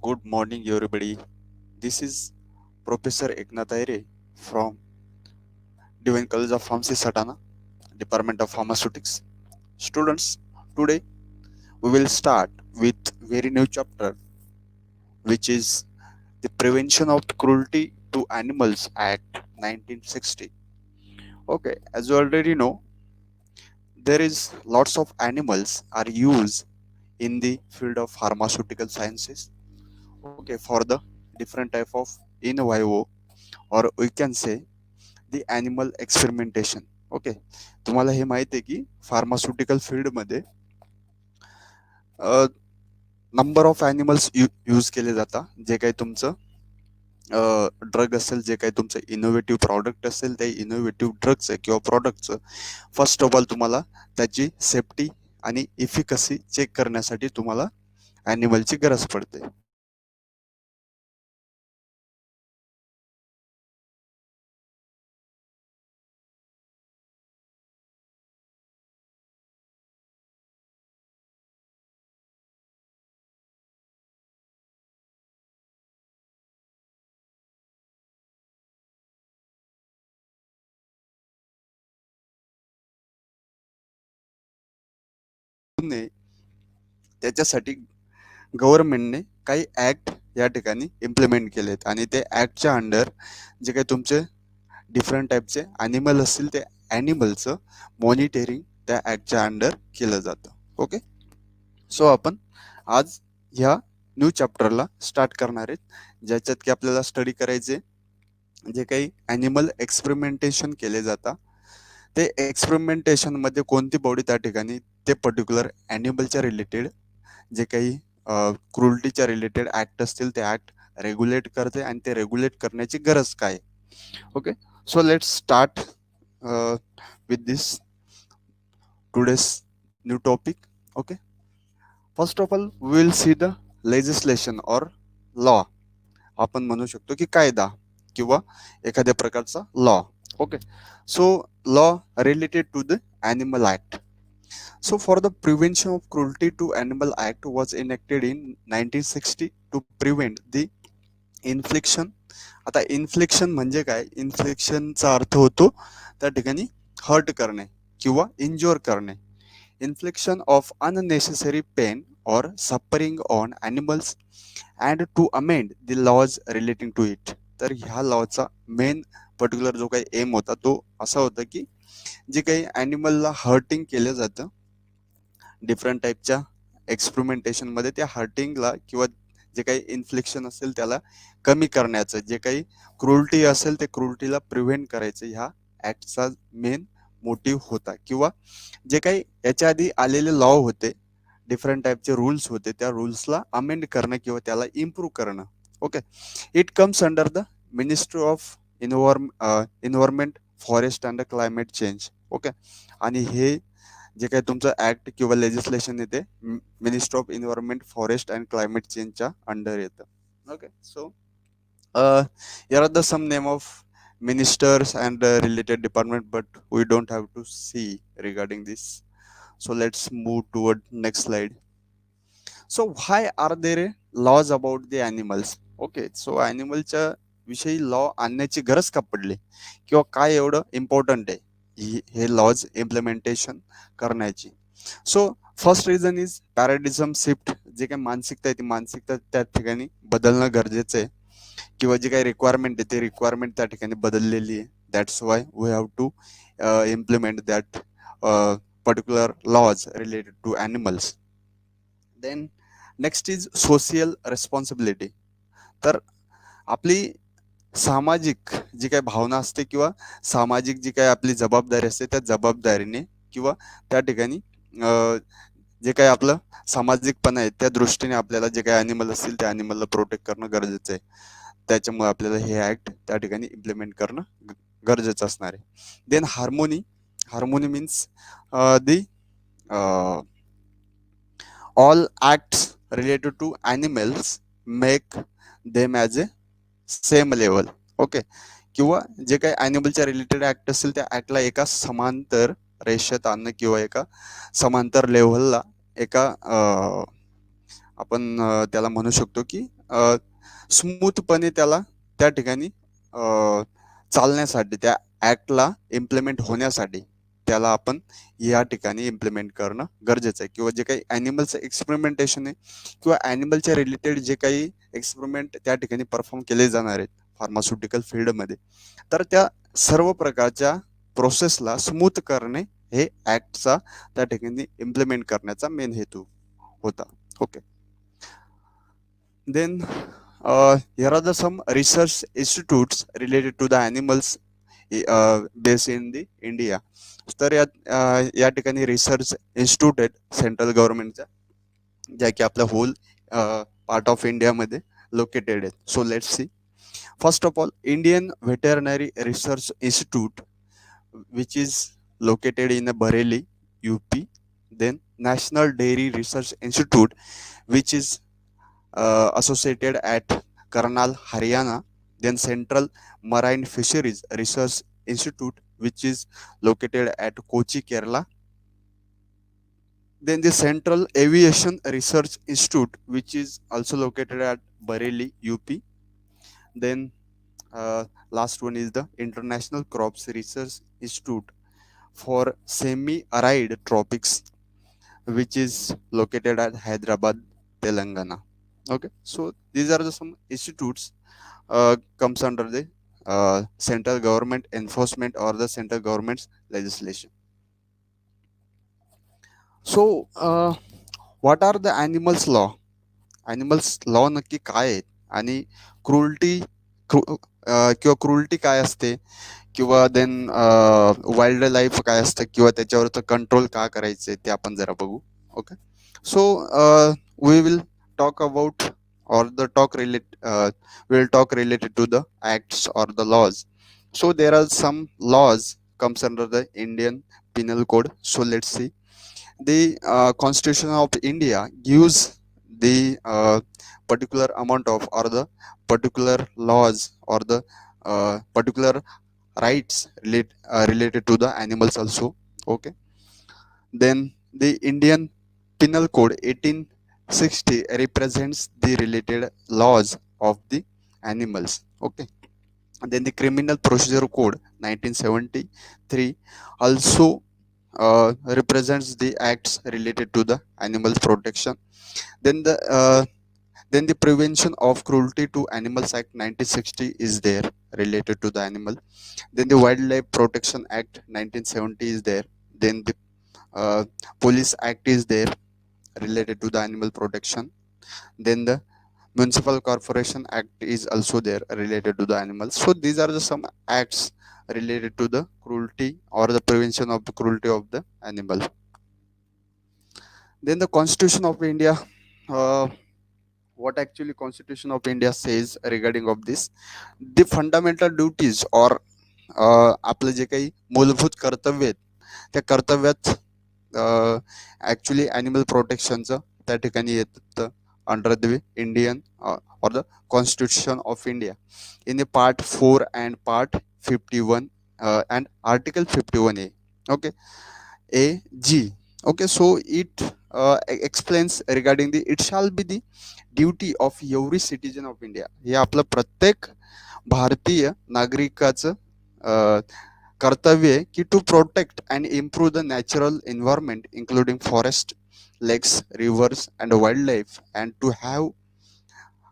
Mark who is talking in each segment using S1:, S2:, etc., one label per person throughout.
S1: Good morning, everybody. This is Professor Eknath Aire from Divine College of Pharmacy, Satana, Department of Pharmaceutics. Students, today we will start with very new chapter, which is the Prevention of Cruelty to Animals Act 1960. Okay, as you already know, there is lots of animals are used in the field of pharmaceutical sciences. Okay, for the different type of in vivo, or we can say the animal experimentation. Okay, तुम्हाला हे माहिती आहे की pharmaceutical फील्डमध्ये number of animals use केले जातात. जे काही तुमचं ड्रग असेल, जे काही तुमचं इनोव्हेटिव्ह प्रॉडक्ट असेल, त्या इनोव्हेटिव्ह ड्रगचं किंवा प्रॉडक्टचं फर्स्ट ऑफ ऑल तुम्हाला त्याची सेफ्टी आणि इफिकसी चेक करण्यासाठी तुम्हाला ॲनिमलची गरज पडते. त्याच्यासाठी गव्हर्नमेंटने काही ऍक्ट या ठिकाणी इम्प्लिमेंट केलेत आणि ते ऍक्टच्या अंडर जे काही तुमचे डिफरंट टाईपचे ॲनिमल असतील ते ॲनिमलचं मॉनिटरिंग त्या ऍक्टच्या अंडर केलं जातं. ओके, सो आपण आज ह्या न्यू चॅप्टरला स्टार्ट करणार आहेत, ज्याच्यात की आपल्याला स्टडी करायचे जे काही ॲनिमल एक्सपेरिमेंटेशन केले जातात ते एक्सपेरिमेंटेशन मध्ये कोणती बॉडी त्या ठिकाणी ते पर्टिक्युलर ॲनिमलच्या रिलेटेड जे काही क्रुल्टीच्या रिलेटेड ऍक्ट असतील ते ऍक्ट रेग्युलेट करते आणि ते रेग्युलेट करण्याची गरज काय. Okay, so let's start with this today's new topic. Okay, first of all we will see the legislation और लॉ. आपण म्हणू शकतो की कायदा किंवा एखाद्या प्रकारचा law. Okay, so law related to the animal act. So, for the Prevention of Cruelty to Animal Act was enacted in 1960 to prevent the infliction. आता इन्फ्लिक्शन म्हणजे काय? इन्फ्लिक्शनचा अर्थ होतो त्या ठिकाणी हर्ट करणे किंवा इंज्युअर करणे. इन्फ्लिक्शन ऑफ अननेसेसरी पेन और suffering on animals and to amend the laws relating to it. तर ह्या लॉचा मेन पर्टिक्युलर जो काही एम होता तो असा होता की जे काही ॲनिमलला हर्टिंग केलं जातं डिफरंट टाईपच्या एक्सपेरिमेंटेशनमध्ये, त्या हर्टिंगला किंवा जे काही इन्फ्लिक्शन असेल त्याला कमी करण्याचं, जे काही क्रुल्टी असेल ते क्रुल्टीला प्रिव्हेंट करायचं ह्या ऍक्टचा मेन मोटिव्ह होता. किंवा जे काही याच्या आधी आलेले लॉ होते, डिफरंट टाईपचे रूल्स होते, त्या रूल्सला अमेंड करणं किंवा त्याला इम्प्रूव्ह करणं. Okay, it comes under the ministry of environment, forest and climate change. Okay, आणि हे जे काही तुमचं ऍक्ट किंवा लेजिस्लेशन येते ministry of environment, forest and climate चेंजच्या अंडर येतं. Okay, so here are the some name of ministers and related department, but we don't have to see regarding this. So let's move toward next slide. So why are there laws about the animals? Okay, so animalच्या विषयी law आणण्याची गरज का पडली किंवा काय एवढं important आहे हे लॉज इम्प्लिमेंटेशन करण्याची. So first reason is paradigm shift. जे काही मानसिकता आहे ती मानसिकता त्या ठिकाणी बदलणं गरजेचं आहे किंवा जे काही रिक्वायरमेंट आहे ते रिक्वायरमेंट त्या ठिकाणी बदललेली आहे. That's why we have to implement that particular laws related to animals. Then next is social responsibility. तर आपली सामाजिक जी काही भावना असते किंवा सामाजिक जी काही आपली जबाबदारी असते त्या जबाबदारीने किंवा त्या ठिकाणी जे काही आपलं सामाजिकपणा आहे त्या दृष्टीने आपल्याला जे काही ॲनिमल असतील त्या ॲनिमलला प्रोटेक्ट करणं गरजेचं आहे. त्याच्यामुळे आपल्याला हे ऍक्ट त्या ठिकाणी इम्प्लिमेंट करणं गरजेचं असणार आहे. Then harmony. Harmony means the all acts related to animals make them as a same level. Okay, किंवा जे काही ॲनिमलच्या रिलेटेड ऍक्ट असेल त्या ऍक्टला एका समांतर रेषेत आणणं किंवा एका समांतर लेव्हलला एका आपण त्याला म्हणू शकतो की स्मूथपणे त्याला त्या ठिकाणी चालण्यासाठी, त्या ऍक्टला इम्प्लिमेंट होण्यासाठी त्याला आपण या ठिकाणी इम्प्लिमेंट करणं गरजेचं आहे. किंवा जे काही ॲनिमलचं एक्सपेरिमेंटेशन आहे किंवा ॲनिमलच्या रिलेटेड जे काही एक्सपेरिमेंट त्या ठिकाणी परफॉर्म केले जाणार आहेत फार्मास्युटिकल फील्डमध्ये, तर त्या सर्व प्रकारच्या प्रोसेसला स्मूथ करणे हे ऍक्टचा त्या ठिकाणी इम्प्लिमेंट करण्याचा मेन हेतू होता. Okay. Then here are the some research institutes related to the animals based in the India. तर या ठिकाणी रिसर्च इन्स्टिट्यूट आहेत सेंट्रल गव्हर्नमेंटच्या, ज्या की आपल्या होल पार्ट ऑफ इंडियामध्ये लोकेटेड आहेत. So let's see. First of all, Indian veterinary research institute which is located in Bareilly, UP. Then National Dairy Research Institute, which is associated at Karnal, Haryana. Then Central Marine Fisheries Research Institute, which is located at Kochi, Kerala. Then the Central Aviation Research Institute, which is also located at Bareilly, UP. Then last one is the International Crops Research Institute for semi-arid tropics, which is located at Hyderabad, Telangana. Okay, so these are the some institutes comes under the central government enforcement or the central government's legislation. So what are the animals law? Animals law नक्की काय आहेत आणि क्रुल्टी किंवा क्रुल्टी काय असते किंवा then wild life काय असतं किंवा त्याच्यावरचं कंट्रोल का करायचे ते आपण जरा बघू. Okay. So we will talk about or the talk relate will talk related to the acts or the laws. So there are some laws comes under the Indian Penal Code. So let's see. The Constitution of India gives the particular amount of or the particular laws or the particular rights related to the animals also. Okay. Then the Indian Penal Code 1860 represents the related laws of the animals. Okay. And then the Criminal Procedure Code 1973 also represents the acts related to the animals protection. Then the Prevention of Cruelty to Animals Act 1960 is there related to the animal. Then the Wildlife Protection Act 1970 is there. Then the Police Act is there related to the animal protection. Then the Municipal Corporation Act is also there related to the animals. So these are the some acts related to the cruelty or the prevention of the cruelty of the animal. Then the Constitution of India, what actually Constitution of India says regarding of this, the fundamental duties or आपले जे काही मूलभूत कर्तव्य आहेत त्या कर्तव्यात actually animal प्रोटेक्शनचं त्या ठिकाणी येतं under the Indian or the Constitution of India in the part 4 and part 51 and article 51A. Okay, AG. Okay, so it explains regarding the it shall be the duty of every citizen of India. हे आपलं प्रत्येक भारतीय नागरिकाचं कर्तव्य आहे की to protect and improve the natural environment including forest, lakes, rivers and wildlife, and to have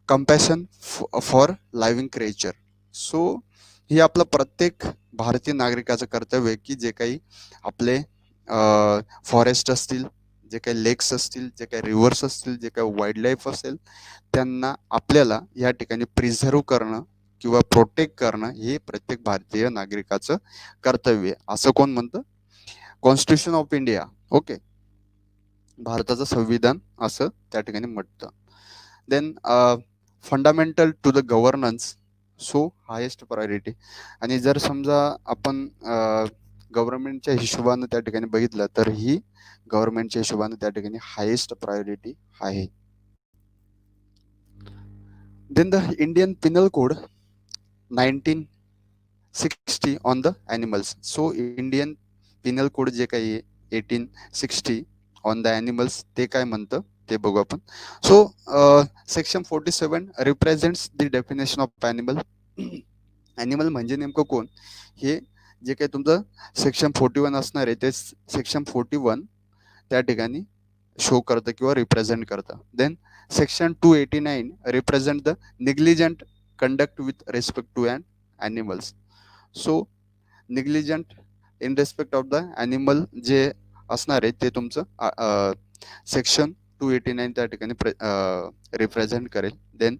S1: compassion for living creature. So हे आपलं प्रत्येक भारतीय नागरिकाचं कर्तव्य आहे की जे काही आपले फॉरेस्ट असतील, जे काही लेक्स असतील, जे काही रिव्हर्स असतील, जे काही वाईल्डलाईफ असेल, त्यांना आपल्याला या ठिकाणी प्रिझर्व करणं किंवा प्रोटेक्ट करणं हे प्रत्येक भारतीय नागरिकाचं कर्तव्य आहे. असं कोण म्हणतं? Constitution of India. ओके, भारताचं संविधान असं त्या ठिकाणी म्हटतं. Then fundamental to the governance, so highest priority. आणि जर समजा आपण गव्हर्नमेंटच्या हिशोबानं त्या ठिकाणी बघितलं तर ही गव्हर्नमेंटच्या हिशोबानं त्या ठिकाणी हायेस्ट प्रायोरिटी आहे. Then the Indian penal code 1960 on the animals. So Indian penal code जे काही 1860 ऑन द ॲनिमल्स ते काय म्हणतं ते बघू आपण. So section 47 represents the definition of animal. Animal म्हणजे नेमकं कोण, हे जे काही तुमचं सेक्शन 41 असणार आहे ते सेक्शन 41 त्या ठिकाणी शो करतं किंवा रिप्रेझेंट करतं. Then section 289 represent the negligent conduct with respect to an animals. So negligent in respect of the animal जे असणार आहे ते तुमचं सेक्शन 289 त्या ठिकाणी रिप्रेझेंट करेल. Then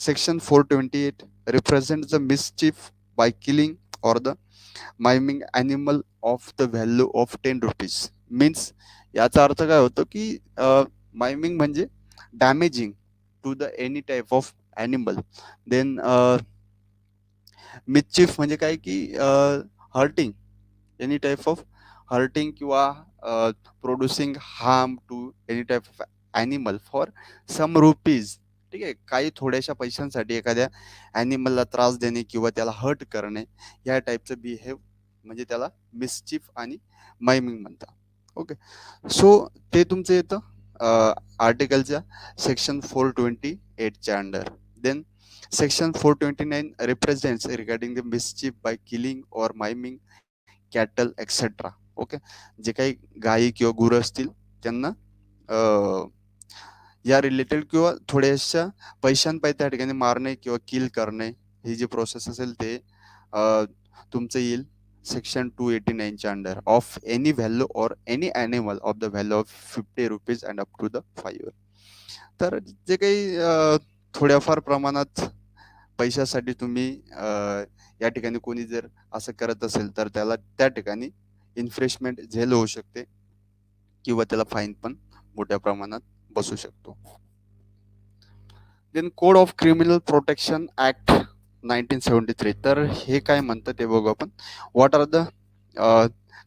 S1: section 428 represent the mischief by killing or the maiming animal of the value of 10 rupees. Means याचा अर्थ काय होतो की माइमिंग म्हणजे damaging to the any type of animal. Then mischief म्हणजे काय की hurting, any type of hurting किंवा producing harm to any type of animal for some rupees. ठीक आहे, काही थोड्याशा पैशांसाठी एखाद्या ॲनिमलला त्रास देणे किंवा त्याला हर्ट करणे या टाईपचं बिहेव म्हणजे त्याला मिसचिफ आणि माइमिंग म्हणतात. ओके, सो ते तुमचं येतं आर्टिकलच्या सेक्शन 428च्या under. Then section 429 represents regarding the mischief by killing or maiming cattle etc. Okay, जे काही गायी किंवा गुरं असतील त्यांना या रिलेटेड किंवा थोड्याशा पैशांपायी त्या ठिकाणी मारणे किंवा किल करणे ही जी प्रोसेस असेल ते तुमचं येईल सेक्शन 289च्या under of any value or any animal of the value of 50 rupees and up to the 5 years. तर जे काही थोड्याफार प्रमाणात पैशासाठी तुम्ही या ठिकाणी कोणी जर असं करत असेल तर त्याला त्या ठिकाणी इन्फ्रेशमेंट झेल होऊ शकते किंवा त्याला फाईन पण मोठ्या प्रमाणात बसू शकतो. Then code of criminal protection act 1973. तर हे काय म्हणतं ते बघू आपण. What are the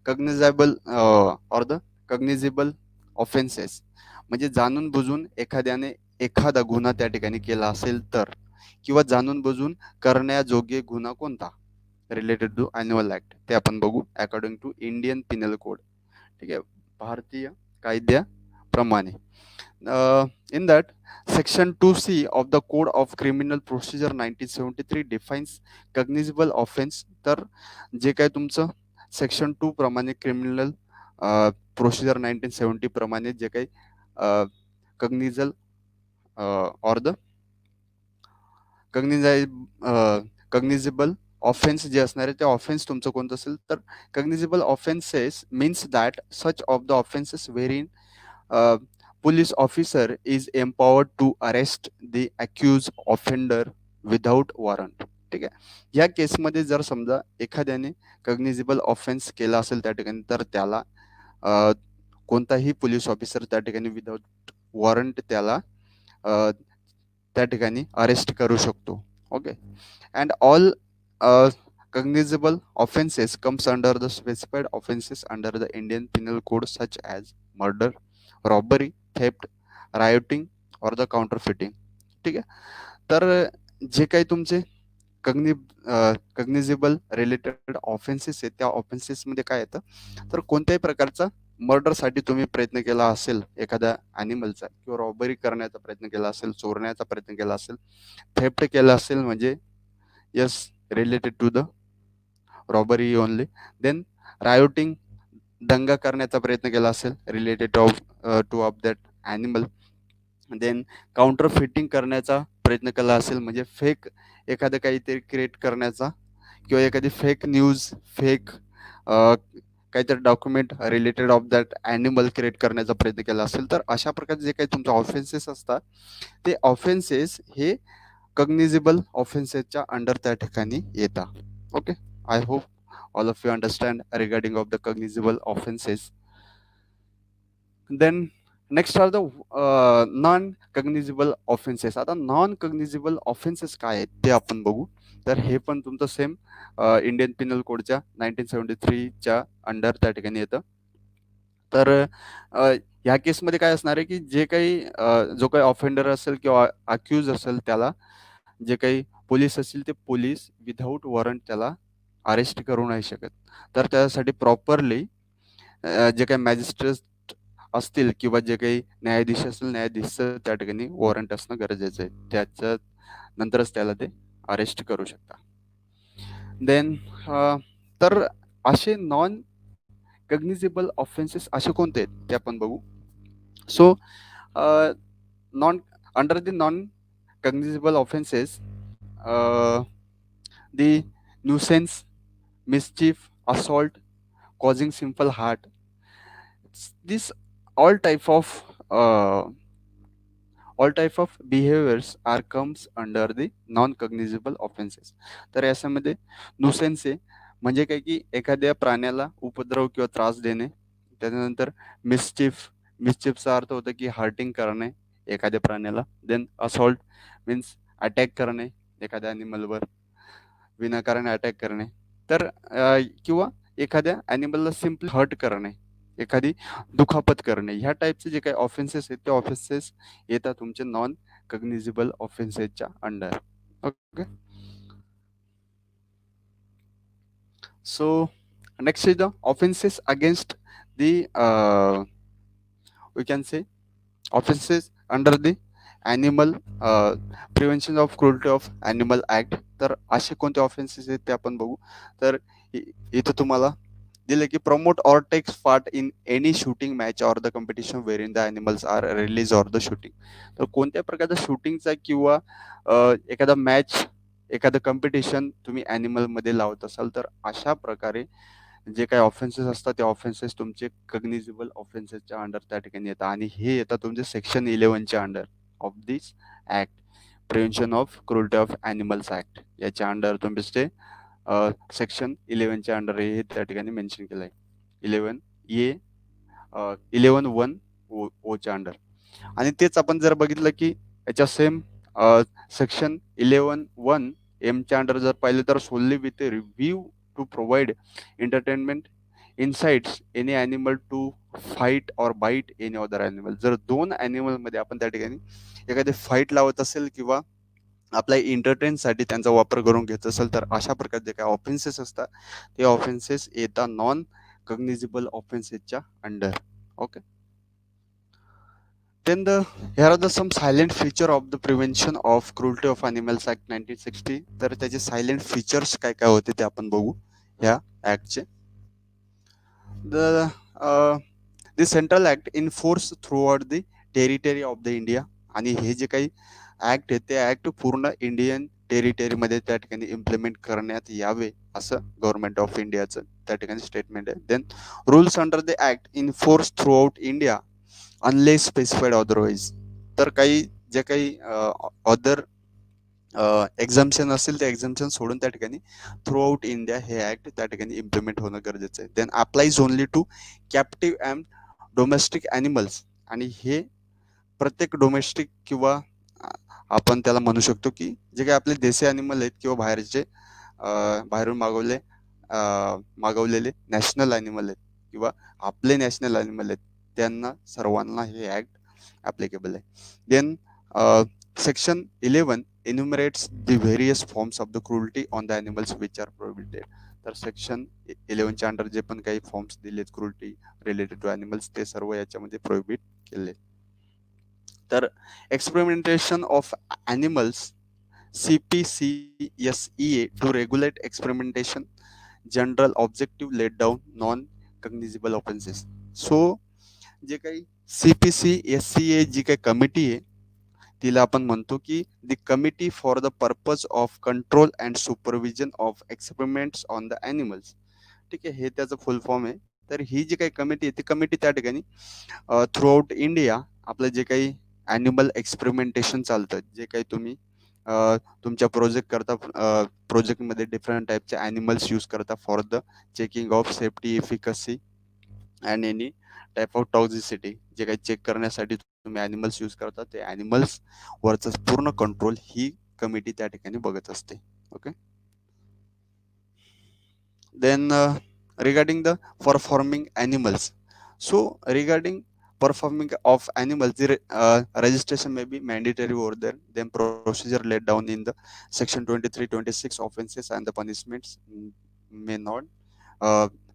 S1: cognizable or the cognizable offences. म्हणजे जाणून बुजून एखाद्याने एखादा गुन्हा त्या ठिकाणी केला असेल तर, किंवा जाणून बुजून करण्याजोग्य गुन्हा कोणता रिलेटेड टू ॲन्युअल ऍक्ट ते आपण बघू according to Indian penal code. ठीक आहे, भारतीय कायद्याप्रमाणे. In that section 2C of the code of criminal procedure 1973 defines cognizable offence. तर जे काय तुमचं सेक्शन 2 प्रमाणे क्रिमिनल प्रोसिजर 1970 प्रमाणे जे काही cognizable or the cognizable offence जे असणार आहे ते ऑफेन्स तुमचं कोणतं असेल तर cognizable offences means that such of the offences wherein police officer is empowered to arrest the accused offender without warrant. ठीक आहे, या केसमध्ये जर समजा एखाद्याने कग्निझेबल ऑफेन्स केला असेल त्या ठिकाणी तर त्याला कोणताही पोलीस ऑफिसर त्या ठिकाणी विदाउट वॉरंट त्याला त्या ठिकाणी अरेस्ट करू शकतो. Okay, and all cognizable offenses comes under the specified offenses under the Indian Penal Code such as murder, robbery, theft, rioting or the counterfeiting. ठीक आहे, तर जे काही तुमचे कग्निझेबल रिलेटेड ऑफेन्सेस आहेत त्या ऑफेन्सेसमध्ये काय येतं तर कोणत्याही प्रकारचा मर्डरसाठी तुम्ही प्रयत्न केला असेल एखाद्या ॲनिमलचा, किंवा रॉबरी करण्याचा प्रयत्न केला असेल, चोरण्याचा प्रयत्न केला असेल, थेफ्ट केला असेल म्हणजे yes related to the robbery only. Then rioting दंगा करण्याचा प्रयत्न केला असेल related to of that animal. Then counterfeiting करण्याचा प्रयत्न केला असेल म्हणजे फेक एखादं काहीतरी क्रिएट करण्याचा, किंवा एखादी फेक न्यूज, फेक काहीतरी document related of that animal create करण्याचा प्रयत्न केला असेल तर अशा प्रकारचे जे काही तुमचे ऑफेन्सेस असतात ते ऑफेन्सेस हे कग्निझेबल ऑफेन्सेसच्या अंडर त्या ठिकाणी येतात. Okay, I hope all of you understand regarding of the cognizable offenses. Then next are the non cognizable offenses. आता नॉन कग्निझेबल ऑफेन्सेस काय आहेत ते आपण बघू. तर हे पण तुमचं सेम इंडियन पिनल कोडच्या 1973च्या अंडर त्या ठिकाणी येतं. तर ह्या केसमध्ये काय असणार आहे की जे काही जो काही ऑफेंडर असेल किंवा अक्यूज असेल त्याला जे काही पोलीस असतील ते पोलीस विदाऊट वॉरंट त्याला अरेस्ट करू नाही शकत. तर त्यासाठी प्रॉपरली जे काही मॅजिस्ट्रेट असतील किंवा जे काही न्यायाधीश असेल न्यायाधीशचं त्या ठिकाणी वॉरंट असणं गरजेचं आहे. त्याच्या नंतरच त्याला ते अरेस्ट करू शकता. देन तर असे नॉन कग्निझेबल ऑफेन्सेस असे कोणते आहेत ते आपण बघू. So non under the non cognizable offenses, the nuisance, mischief, assault, causing simple hurt. This all type of uh, all type of behaviors are comes under the non cognizable offenses. तर याच्यामध्ये नुसेन्स आहे म्हणजे काय की एखाद्या प्राण्याला उपद्रव किंवा त्रास देणे. त्यानंतर मिसचिफ, मिसचिफचा अर्थ होतो की हार्टिंग करणे एखाद्या प्राण्याला. देन असॉल्ट मीन्स अटॅक करणे एखाद्या ॲनिमलवर, विनाकारण अटॅक करणे. तर किंवा एखाद्या ॲनिमलला सिम्पली हर्ट करणे, एखादी दुखापत करणे. ह्या टाईपचे जे काही ऑफेन्सेस आहेत ते ऑफेन्सेस येतात तुमचे नॉन कग्निझेबल ऑफेन्सेसच्या under. Okay. So next is the offences against the we can say offences under the animal prevention of cruelty of animal act. तर असे कोणते ऑफेन्सेस आहेत ते आपण बघू. तर इथं तुम्हाला दिले की promote or takes part in any shooting match or the competition where in the animals are release or the shooting. तर कोणत्या प्रकारचा शूटिंगचा किंवा एखादा मॅच, एखादं कॉम्पिटिशन तुम्ही ॲनिमलमध्ये लावत असाल तर अशा प्रकारे जे काही ऑफेन्सेस असतात ते ऑफेन्सेस तुमचे कग्निझेबल ऑफेन्सेसच्या अंडर त्या ठिकाणी येतात. आणि हे येतात तुमचे सेक्शन 11च्या under of this act, prevention of cruelty of animals act. याच्या अंडर तुमचे सेक्शन 11च्या अंडर हे त्या ठिकाणी मेन्शन केलं आहे. 11(1) ओच्या अंडर. आणि तेच आपण जर बघितलं की याच्या सेम सेक्शन 11(1) एमच्या अंडर जर पाहिलं तर solely with review to provide entertainment incites any animal to fight or bite any other animal. जर दोन ॲनिमलमध्ये आपण त्या ठिकाणी एखादी फाईट लावत असेल किंवा आपल्या एंटरटेनसाठी त्यांचा वापर करून घेत असेल तर अशा प्रकारचे काही ऑफेन्सेस असतात ते ऑफेन्सेस येतात नॉन कग्निझेबल ऑफेन्सेसच्या under. Okay. Then here are the some silent feature of the prevention of cruelty of animals act 1960. तर त्याचे सायलेंट फीचर्स काय काय होते ते आपण बघू ह्या ऍक्टचे. The central act in force throughout the territory of the India. आणि हे जे काही ऍक्ट आहे ते ऍक्ट पूर्ण इंडियन टेरिटरीमध्ये त्या ठिकाणी इम्प्लिमेंट करण्यात यावे असं गव्हर्नमेंट ऑफ इंडियाचं त्या ठिकाणी स्टेटमेंट आहे. Then rules under the act in force throughout India unless specified otherwise. तर काही जे काही अदर एक्झाम्शन असेल ते एक्झाम्शन सोडून त्या ठिकाणी थ्रू आउट इंडिया हे ऍक्ट त्या ठिकाणी इम्प्लिमेंट होणं गरजेचं आहे. Then applies only to captive and domestic animals. आणि हे प्रत्येक डोमेस्टिक किंवा आपण त्याला म्हणू शकतो की जे काही आपले देशी ॲनिमल आहेत किंवा बाहेरचे बाहेरून मागवलेले नॅशनल ॲनिमल आहेत किंवा आपले नॅशनल ॲनिमल आहेत त्यांना सर्वांना हे ऍक्ट ॲप्लिकेबल आहे. Then section 11 enumerates the various forms of the cruelty on the animals which are prohibited. तर सेक्शन 11च्या अंडर जे पण काही फॉर्म्स दिलेत क्रुएल्टी रिलेटेड टू ॲनिमल्स ते सर्व याच्यामध्ये प्रोहिबिट केले. तर experimentation of animals CPCSEA to regulate experimentation, general objective laid down non cognizable offenses. So जे काही CPCSEA जी काही कमिटी आहे तिला आपण म्हणतो की the committee for the purpose of control and supervision of experiments on the animals. ठीक आहे, हे त्याचं फुल फॉर्म आहे. तर ही जी काही कमिटी आहे ती कमिटी त्या ठिकाणी थ्रू आउट इंडिया आपलं जे काही ॲनिमल एक्सपेरिमेंटेशन चालतं, जे काही तुम्ही तुमच्या प्रोजेक्ट करता, प्रोजेक्टमध्ये डिफरंट टाईपचे ॲनिमल्स यूज करता for the checking of safety, efficacy and any type of toxicity. जे काही चेक करण्यासाठी तुम्ही ॲनिमल्स यूज करता ते ॲनिमल्स वरचं पूर्ण कंट्रोल ही कमिटी त्या ठिकाणी बघत असते. Okay. Then regarding the performing animals. So regarding performing of animals, the registration may be mandatory over there. Then procedure laid down in the section 23, 26 offenses and the punishments may not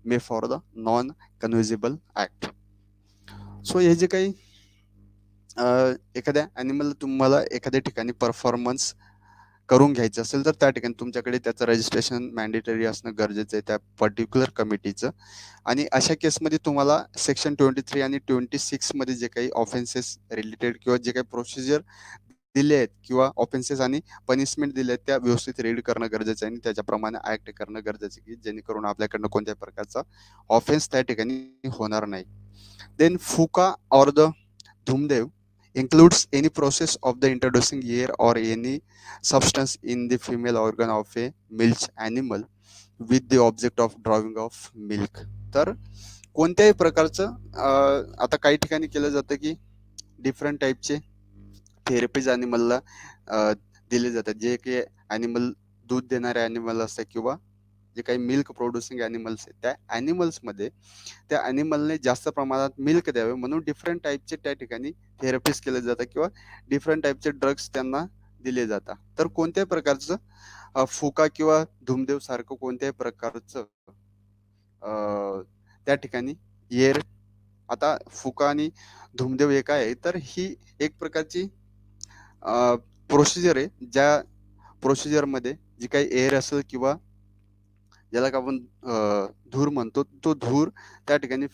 S1: may for the non-cognizable act. So हे जे काही एखाद्या animal तुम्हाला एखाद्या ठिकाणी performance करून घ्यायचं असेल तर त्या ठिकाणी तुमच्याकडे त्याचं रजिस्ट्रेशन मॅन्डेटरी असणं गरजेचं आहे त्या पर्टिक्युलर कमिटीचं. आणि अशा केसमध्ये तुम्हाला सेक्शन 23 आणि 26 मध्ये जे काही ऑफेन्सेस रिलेटेड किंवा जे काही प्रोसिजर दिले आहेत किंवा ऑफेन्सेस आणि पनिशमेंट दिले आहेत त्या व्यवस्थित रीड करणं गरजेचं आहे आणि त्याच्याप्रमाणे ऍक्ट करणं गरजेचं आहे की जेणेकरून आपल्याकडनं कोणत्याही प्रकारचा ऑफेन्स त्या ठिकाणी होणार नाही. Then phooka or the doom dev includes any process of the introducing air or any substance in the female organ of a milch animal with the object of drawing of milk. तर कोणत्याही प्रकारचं आता काही ठिकाणी केलं जातं की डिफरंट टाईपचे थेरपीज ॲनिमलला दिले जातात जे की ॲनिमल दूध देणारे ॲनिमल असतात किंवा जे काही मिल्क प्रोड्युसिंग ॲनिमल्स आहेत त्या ॲनिमल्समध्ये त्या ॲनिमलने जास्त प्रमाणात मिल्क द्यावे म्हणून डिफरंट टाईपचे त्या ठिकाणी थेरपीज केले जातात किंवा डिफरंट टाईपचे ड्रग्स त्यांना दिले जातात. तर कोणत्याही प्रकारचं फुका किंवा धूमदेव सारखं कोणत्याही प्रकारचं त्या ठिकाणी एअर आता फुका आणि धूमदेव हे काय आहे तर ही एक प्रकारची प्रोसिजर आहे ज्या प्रोसिजरमध्ये जी काही एअर असेल किंवा ज्याला का आपण धूर म्हणतो तो धूर त्या ठिकाणी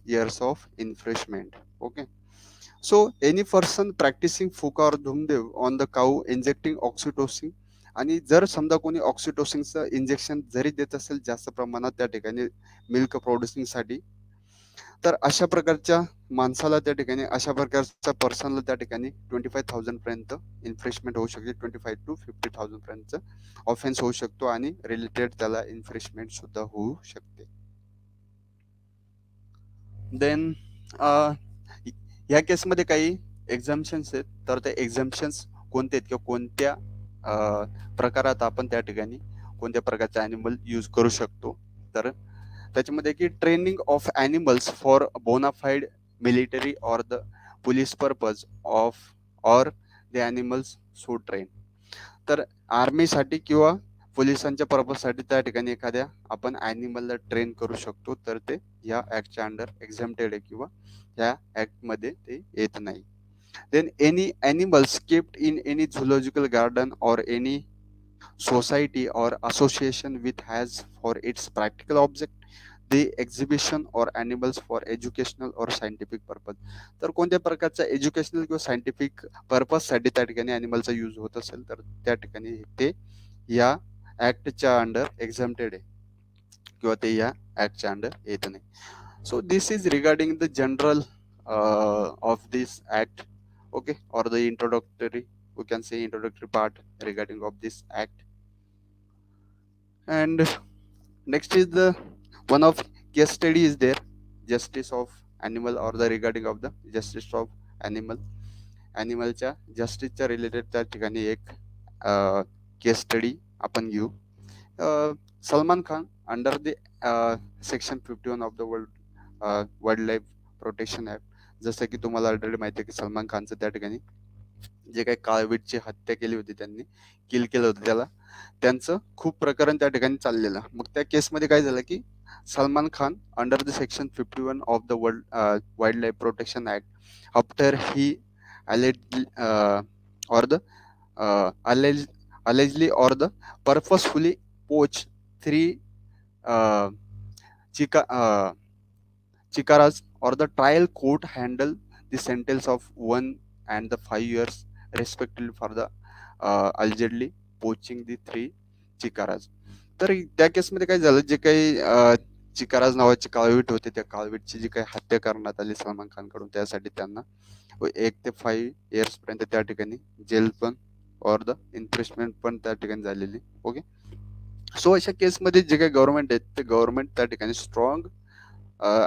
S1: years of infringement. Okay. So any person practicing fuka or dhumdev on the cow injecting oxytocin आणि जर समजा कोणी ऑक्सिटोसिनचं इंजेक्शन जरी देत असेल जास्त प्रमाणात त्या ठिकाणी मिल्क प्रोड्युसिंगसाठी तर अशा प्रकारच्या माणसाला त्या ठिकाणी अशा प्रकारच्या पर्सनला त्या ठिकाणी 25,000 पर्यंत इन्फ्रेशमेंट होऊ शकते 25 to 50,000 पर्यंत ऑफेन्स होऊ शकतो आणि रिलेटेड त्याला इन्फ्रेशमेंट सुद्धा होऊ शकते. देन या केसमध्ये काही एक्झाम्पन्स आहेत तर ते एक्झाम्पन्स कोणते आहेत किंवा कोणत्या प्रकारात आपण त्या ठिकाणी कोणत्या प्रकारचे ॲनिमल यूज करू शकतो तर त्याच्यामध्ये की training of animals for bonafide military or the police purpose of or the animals so train. तर आर्मीसाठी किंवा पोलिसांच्या पर्पजसाठी त्या ठिकाणी एखाद्या आपण ॲनिमलला ट्रेन करू शकतो तर ते या ऍक्टच्या अंडर एक्झम्प्टेड आहे किंवा या ऍक्ट मध्ये ते येत नाही. Then any animals kept in any zoological garden or any society or association which has for its practical object the exhibition or animals for educational or scientific purpose. तर कोणत्या प्रकारचा एज्युकेशनल किंवा सायंटिफिक पर्पज साठी त्या ठिकाणी ॲनिमलचा use होत असेल तर त्या ठिकाणी ते या ऍक्टच्या अंडर एक्झम्प्टेड आहे किंवा ते या ऍक्टच्या अंडर येत नाही. So this is regarding the general of this act, okay, or the introductory, we can say introductory part regarding of this act. And next is the one of case study is there, justice of animal or the regarding of the justice of animal. ॲनिमलच्या जस्टिसच्या related त्या ठिकाणी एक case study आपण घेऊ. Salman Khan under the section 51 of the wildlife protection act. जसं की तुम्हाला ऑलरेडी माहिती आहे की सलमान खानचं त्या ठिकाणी जे काही काळवीटची हत्या केली होती त्यांनी किल केलं होतं त्याला त्यांचं खूप प्रकरण त्या ठिकाणी चाललेलं. मग त्या केसमध्ये काय झालं की Salman Khan under the section 51 of the wildlife protection act after he or the allegedly or the purposefully poach 3 chikaras or the trial court handle the sentence of 1 and the 5 years respectively for the allegedly poaching the 3 chikaras. तर त्या केसमध्ये काय झालं जे काही चिकाराज नावाचे काळवीट होते त्या काळवीटची जी काही हत्या करण्यात आली सलमान खान कडून त्यासाठी त्यांना 1 ते 5 इयर्स पर्यंत त्या ठिकाणी जेल पण ऑर द इन्फ्रेशमेंट पण त्या ठिकाणी झालेली. ओके. सो अशा केसमध्ये जे काही गव्हर्नमेंट आहेत ते गव्हर्नमेंट त्या ठिकाणी स्ट्रॉंग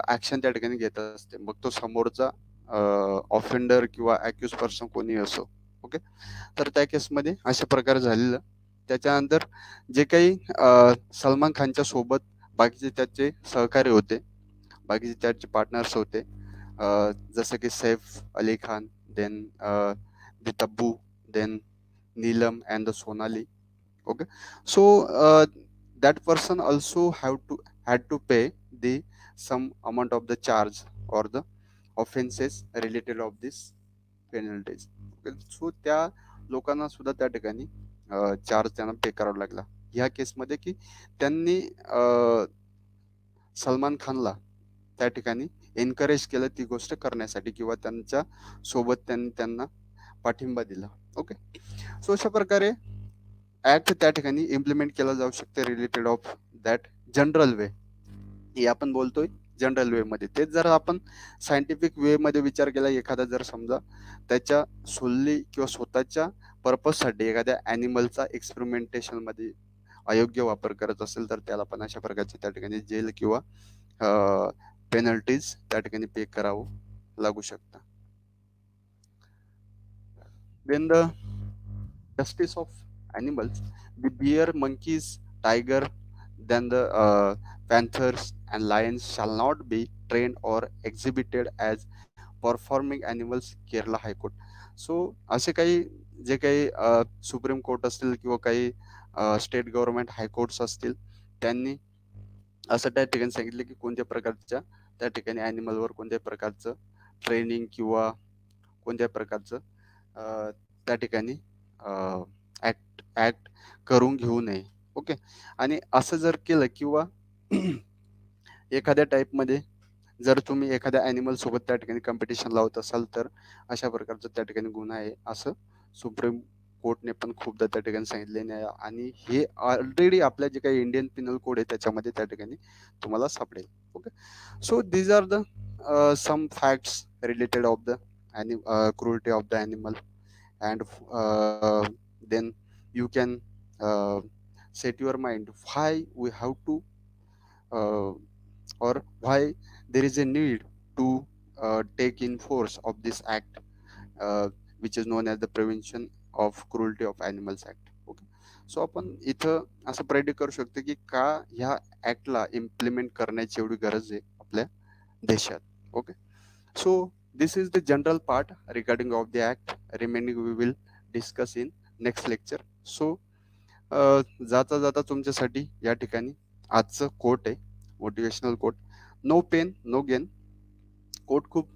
S1: ऍक्शन त्या ठिकाणी घेत असते मग तो समोरचा ऑफेंडर किंवा अक्यूज पर्सन कोणी असो. ओके. तर त्या केसमध्ये अशा प्रकारे झालेलं त्याच्यानंतर जे काही सलमान खानच्या सोबत बाकीचे त्याचे सहकारी होते, बाकीचे त्याचे पार्टनर्स होते, जसं की Saif Ali Khan, then the Tabu, then Neelam and the Sonali. Okay, so that person also have to had to pay the some amount of the charge or the offenses related of this penalties. Okay, so त्या लोकांना सुद्धा त्या ठिकाणी charge त्यांना पे करावा लागला ह्या केसमध्ये, की त्यांनी सलमान खानला त्या ठिकाणी एनकरेज केलं ती गोष्ट करण्यासाठी, किंवा त्यांच्या सोबत त्यांना पाठिंबा दिला. ओके, सो अशा प्रकारे ऍक्ट त्या ठिकाणी इम्प्लिमेंट केला जाऊ शकते रिलेटेड ऑफ दॅट जनरल वे. हे आपण बोलतोय जनरल वे मध्ये. तेच जर आपण सायंटिफिक वे मध्ये विचार केला, एखादा जर समजा त्याच्या सोल्ली किंवा स्वतःच्या पर्पज साठी एखाद्या अॅनिमलचा एक्सपेरिमेंटेशन मध्ये अयोग्य वापर करत असेल, तर त्याला पण अशा प्रकारचे त्या ठिकाणी जेल किंवा पेनल्टीज त्या ठिकाणी पे करावं लागू शकतं. When the justice of animals, the bear, monkeys, tiger, then the panthers and lions shall not be trained or exhibited as performing animals, Kerala high court. So असे काही जे काही सुप्रीम कोर्ट असतील किंवा काही स्टेट गव्हर्नमेंट हायकोर्ट्स असतील, त्यांनी असं त्या ठिकाणी सांगितलं की कोणत्या प्रकारच्या त्या ठिकाणी ॲनिमलवर कोणत्या प्रकारचं ट्रेनिंग किंवा कोणत्या प्रकारचं त्या ठिकाणी ऍक्ट करून घेऊ नये. ओके, आणि असं जर केलं किंवा एखाद्या टाईपमध्ये जर तुम्ही एखाद्या ॲनिमल सोबत त्या ठिकाणी कॉम्पिटिशन लावत असाल, तर अशा प्रकारचं त्या ठिकाणी गुन्हा आहे, असं सुप्रीम कोर्टने पण खूपदा त्या ठिकाणी सांगितलेले आहे. आणि हे ऑलरेडी आपल्या जे काही इंडियन पिनल कोड आहे त्याच्यामध्ये त्या ठिकाणी तुम्हाला सापडेल. Okay, so these are the some facts related of the cruelty of the animal, and then you can uh, set your mind why we have to uh, or why there is a need to take in force of this act, uh, which is known as the Prevention of Cruelty of Animals Act. Okay, so आपण इथं असं predict करू शकतो की का ह्या ऍक्टला implement करण्याची एवढी गरज आहे आपल्या देशात. Okay, so this is the general part regarding of the act. Remaining we will discuss in next lecture. So जाता जाता तुमच्यासाठी या ठिकाणी आजचं कोट आहे, motivational quote. No pain no gain. Quote खूप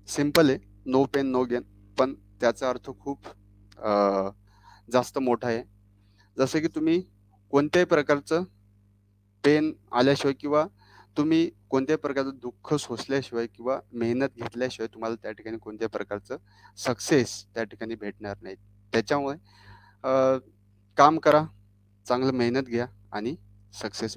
S1: सिम्पल आहे, नो पेन नो गेन, पण त्याचा अर्थ खूप जास्त मोठा आहे. जसं की तुम्ही कोणत्याही प्रकारचं पेन आल्याशिवाय किंवा तुम्ही कोणत्याही प्रकारचं दुःख सोसल्याशिवाय किंवा मेहनत घेतल्याशिवाय तुम्हाला त्या ठिकाणी कोणत्याही प्रकारचं सक्सेस त्या ठिकाणी भेटणार नाही. त्याच्यामुळे काम करा, चांगलं मेहनत घ्या आणि सक्सेस